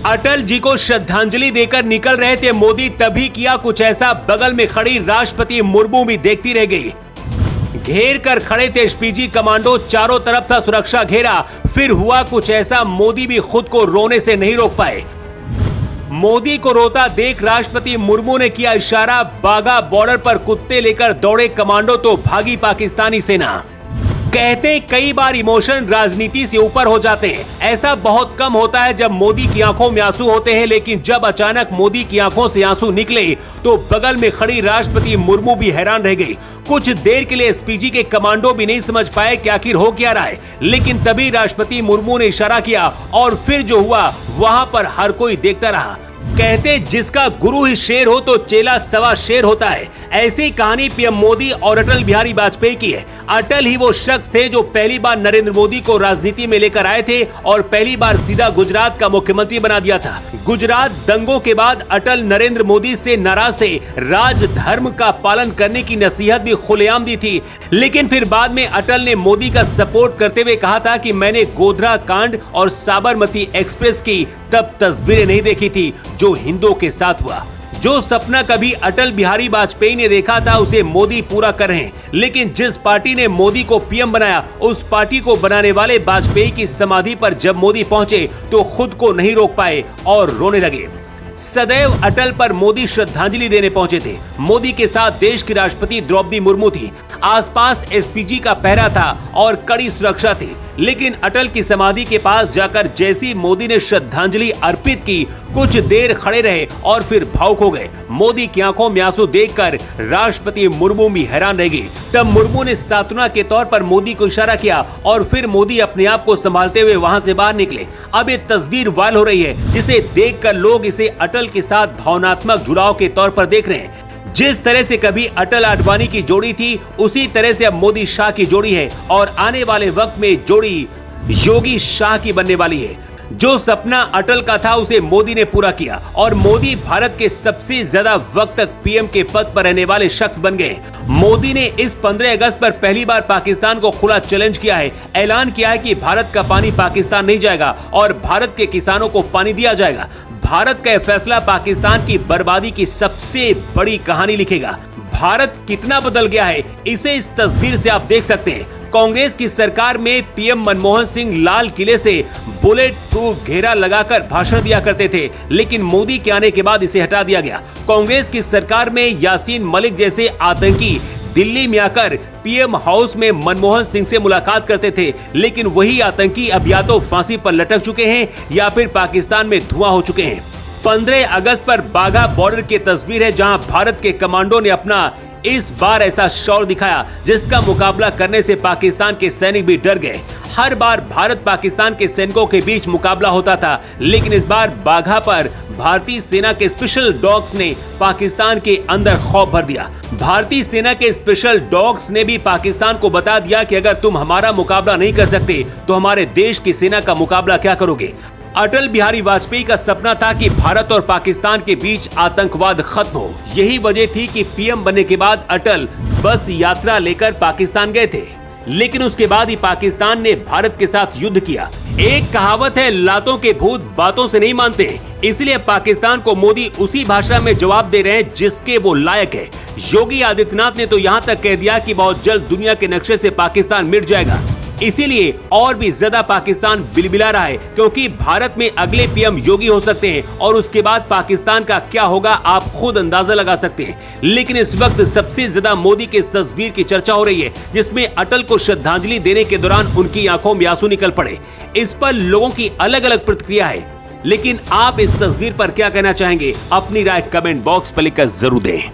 अटल जी को श्रद्धांजलि देकर निकल रहे थे मोदी, तभी किया कुछ ऐसा। बगल में खड़ी राष्ट्रपति मुर्मू भी देखती रह गई। घेर कर खड़े थे एसपीजी कमांडो, चारों तरफ था सुरक्षा घेरा। फिर हुआ कुछ ऐसा, मोदी भी खुद को रोने से नहीं रोक पाए। मोदी को रोता देख राष्ट्रपति मुर्मू ने किया इशारा। बाघा बॉर्डर पर कुत्ते लेकर दौड़े कमांडो तो भागी पाकिस्तानी सेना। कहते हैं कई बार इमोशन राजनीति से ऊपर हो जाते हैं। ऐसा बहुत कम होता है जब मोदी की आंखों में आंसू होते हैं, लेकिन जब अचानक मोदी की आंखों से आंसू निकले तो बगल में खड़ी राष्ट्रपति मुर्मू भी हैरान रह गई। कुछ देर के लिए एसपीजी के कमांडो भी नहीं समझ पाए कि आखिर हो क्या रहा है, लेकिन तभी राष्ट्रपति मुर्मू ने इशारा किया और फिर जो हुआ वहां पर हर कोई देखता रहा। कहते जिसका गुरु ही शेर हो तो चेला सवा शेर होता है। ऐसी कहानी पीएम मोदी और अटल बिहारी वाजपेयी की है। अटल ही वो शख्स थे जो पहली बार नरेंद्र मोदी को राजनीति में लेकर आए थे और पहली बार सीधा गुजरात का मुख्यमंत्री बना दिया था। गुजरात दंगों के बाद अटल नरेंद्र मोदी से नाराज थे। राजधर्म का पालन करने की नसीहत भी खुलेआम दी थी, लेकिन फिर बाद में अटल ने मोदी का सपोर्ट करते हुए कहा था कि मैंने गोधरा कांड और साबरमती एक्सप्रेस की तब तस्वीरें नहीं देखी थी जो हिंदुओं के साथ हुआ। जो सपना कभी अटल बिहारी वाजपेयी ने देखा था उसे मोदी पूरा कर रहे हैं, लेकिन जिस पार्टी ने मोदी को पीएम बनाया उस पार्टी को बनाने वाले वाजपेयी की समाधि पर जब मोदी पहुंचे तो खुद को नहीं रोक पाए और रोने लगे। सदैव अटल पर मोदी श्रद्धांजलि देने पहुंचे थे। मोदी के साथ देश की राष्ट्रपति द्रौपदी मुर्मू थी। आसपास एसपीजी का पहरा था और कड़ी सुरक्षा थी, लेकिन अटल की समाधि के पास जाकर जैसी मोदी ने श्रद्धांजलि अर्पित की, कुछ देर खड़े रहे और फिर भावुक हो गए। मोदी की आंखों में आंसू देखकर राष्ट्रपति मुर्मू भी हैरान रह गई। तब मुर्मू ने सांत्वना के तौर पर मोदी को इशारा किया और फिर मोदी अपने आप को संभालते हुए वहां से बाहर निकले। अब ये तस्वीर वायरल हो रही है, जिसे देखकर लोग इसे अटल के साथ भावनात्मक जुड़ाव के तौर पर देख रहे हैं। जिस तरह से कभी अटल आडवाणी की जोड़ी थी, उसी तरह से अब मोदी शाह की जोड़ी है और आने वाले वक्त में जोड़ी योगी शाह की बनने वाली है। जो सपना अटल का था उसे मोदी ने पूरा किया और मोदी भारत के सबसे ज्यादा वक्त तक पीएम के पद पर रहने वाले शख्स बन गए। मोदी ने इस 15 अगस्त पर पहली बार पाकिस्तान को खुला चैलेंज किया है। ऐलान किया है कि भारत का पानी पाकिस्तान नहीं जाएगा और भारत के किसानों को पानी दिया जाएगा। भारत का यह फैसला पाकिस्तान की बर्बादी की सबसे बड़ी कहानी लिखेगा। भारत कितना बदल गया है इसे इस तस्वीर से आप देख सकते हैं। कांग्रेस की सरकार में पीएम मनमोहन सिंह लाल किले से बुलेट प्रूफ घेरा लगाकर भाषण दिया करते थे, लेकिन मोदी के आने के बाद इसे हटा दिया गया। कांग्रेस की सरकार में यासीन मलिक जैसे आतंकी दिल्ली में आकर पीएम हाउस में मनमोहन सिंह से मुलाकात करते थे, लेकिन वही आतंकी अब या तो फांसी पर लटक चुके हैं या फिर पाकिस्तान में धुआं हो चुके हैं। 15 अगस्त पर बाघा बॉर्डर की तस्वीर है, जहां भारत के कमांडो ने अपना इस बार ऐसा शौर्य दिखाया जिसका मुकाबला करने से पाकिस्तान के सैनिक भी डर गए। हर बार भारत पाकिस्तान के सैनिकों के बीच मुकाबला होता था, लेकिन इस बार बाघा पर भारतीय सेना के स्पेशल डॉग्स ने पाकिस्तान के अंदर खौफ भर दिया। भारतीय सेना के स्पेशल डॉग्स ने भी पाकिस्तान को बता दिया कि अगर तुम हमारा मुकाबला नहीं कर सकते तो हमारे देश की सेना का मुकाबला क्या करोगे। अटल बिहारी वाजपेयी का सपना था कि भारत और पाकिस्तान के बीच आतंकवाद खत्म हो। यही वजह थी कि पीएम बनने के बाद अटल बस यात्रा लेकर पाकिस्तान गए थे, लेकिन उसके बाद ही पाकिस्तान ने भारत के साथ युद्ध किया। एक कहावत है, लातों के भूत बातों से नहीं मानते, इसलिए पाकिस्तान को मोदी उसी भाषा में जवाब दे रहे हैं जिसके वो लायक है। योगी आदित्यनाथ ने तो यहाँ तक कह दिया कि बहुत जल्द दुनिया के नक्शे से पाकिस्तान मिट जाएगा। इसीलिए और भी ज्यादा पाकिस्तान बिलबिला रहा है, क्योंकि भारत में अगले पीएम योगी हो सकते हैं और उसके बाद पाकिस्तान का क्या होगा आप खुद अंदाजा लगा सकते हैं। लेकिन इस वक्त सबसे ज्यादा मोदी की इस तस्वीर की चर्चा हो रही है, जिसमें अटल को श्रद्धांजलि देने के दौरान उनकी आंखों में आंसू निकल पड़े। इस पर लोगों की अलग अलग प्रतिक्रिया है, लेकिन आप इस तस्वीर पर क्या कहना चाहेंगे? अपनी राय कमेंट बॉक्स पर लिखकर जरूर दें।